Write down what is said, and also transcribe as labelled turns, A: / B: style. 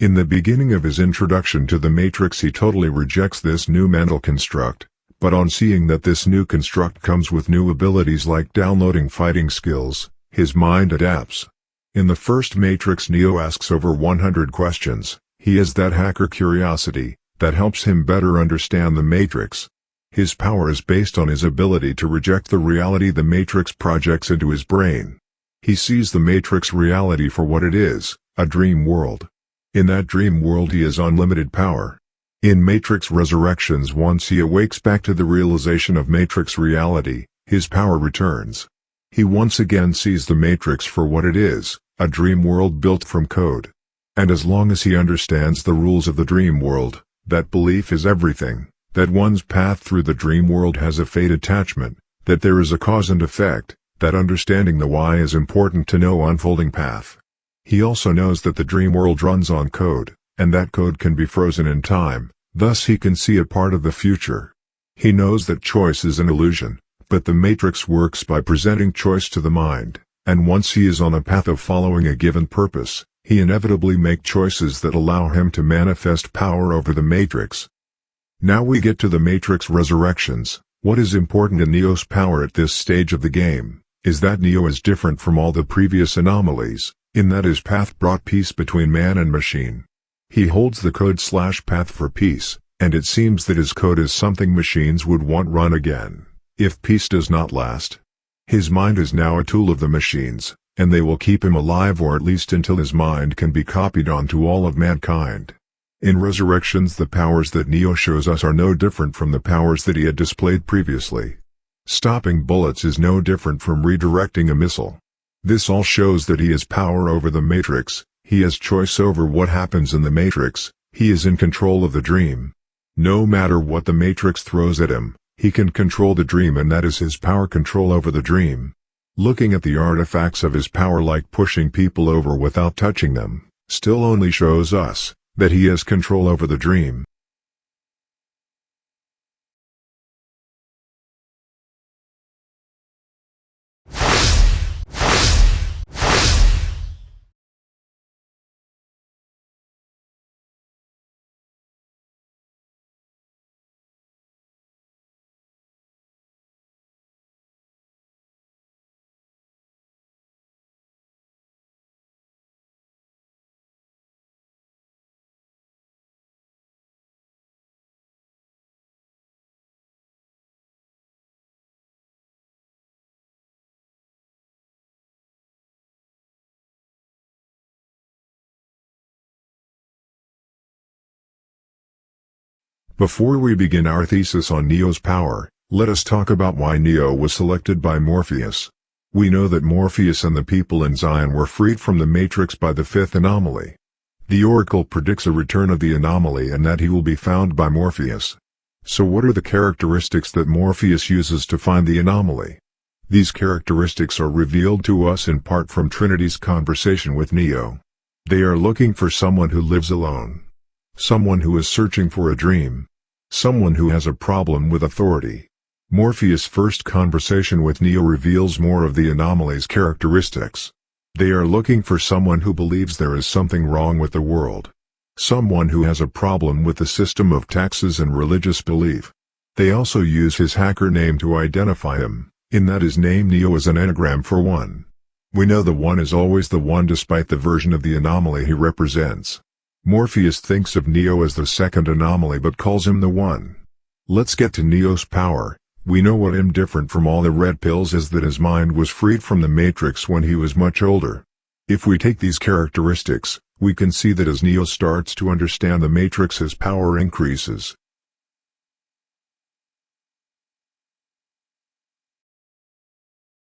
A: In the beginning of his introduction to the Matrix, he totally rejects this new mental construct, but on seeing that this new construct comes with new abilities like downloading fighting skills, his mind adapts. In the first Matrix, Neo asks over 100 questions. He has that hacker curiosity that helps him better understand the Matrix. His power is based on his ability to reject the reality the Matrix projects into his brain. He sees the Matrix reality for what it is, a dream world. In that dream world he has unlimited power. In Matrix Resurrections, once he awakes back to the realization of Matrix reality, his power returns. He once again sees the Matrix for what it is, a dream world built from code. And as long as he understands the rules of the dream world, that belief is everything, that one's path through the dream world has a fate attachment, that there is a cause and effect, that understanding the why is important to know unfolding path. He also knows that the dream world runs on code, and that code can be frozen in time, thus he can see a part of the future. He knows that choice is an illusion, but the Matrix works by presenting choice to the mind, and once he is on a path of following a given purpose, he inevitably makes choices that allow him to manifest power over the Matrix. Now we get to the Matrix Resurrections. What is important in Neo's power at this stage of the game is that Neo is different from all the previous anomalies, in that his path brought peace between man and machine. He holds the code/path for peace, and it seems that his code is something machines would want run again, if peace does not last. His mind is now a tool of the machines, and they will keep him alive, or at least until his mind can be copied onto all of mankind. In Resurrections, the powers that Neo shows us are no different from the powers that he had displayed previously. Stopping bullets is no different from redirecting a missile. This all shows that he has power over the Matrix, he has choice over what happens in the Matrix, he is in control of the dream. No matter what the Matrix throws at him, he can control the dream, and that is his power, control over the dream. Looking at the artifacts of his power, like pushing people over without touching them, still only shows us that he has control over the dream. Before we begin our thesis on Neo's power, let us talk about why Neo was selected by Morpheus. We know that Morpheus and the people in Zion were freed from the Matrix by the fifth anomaly. The Oracle predicts a return of the anomaly and that he will be found by Morpheus. So what are the characteristics that Morpheus uses to find the anomaly? These characteristics are revealed to us in part from Trinity's conversation with Neo. They are looking for someone who lives alone, someone who is searching for a dream, someone who has a problem with authority. Morpheus' first conversation with Neo reveals more of the anomaly's characteristics. They are looking for someone who believes there is something wrong with the world, someone who has a problem with the system of taxes and religious belief. They also use his hacker name to identify him, in that his name Neo is an anagram for one. We know the one is always the one despite the version of the anomaly he represents. Morpheus thinks of Neo as the second anomaly but calls him the one. Let's get to Neo's power. We know what him different from all the red pills is that his mind was freed from the Matrix when he was much older. If we take these characteristics, we can see that as Neo starts to understand the Matrix, his power increases.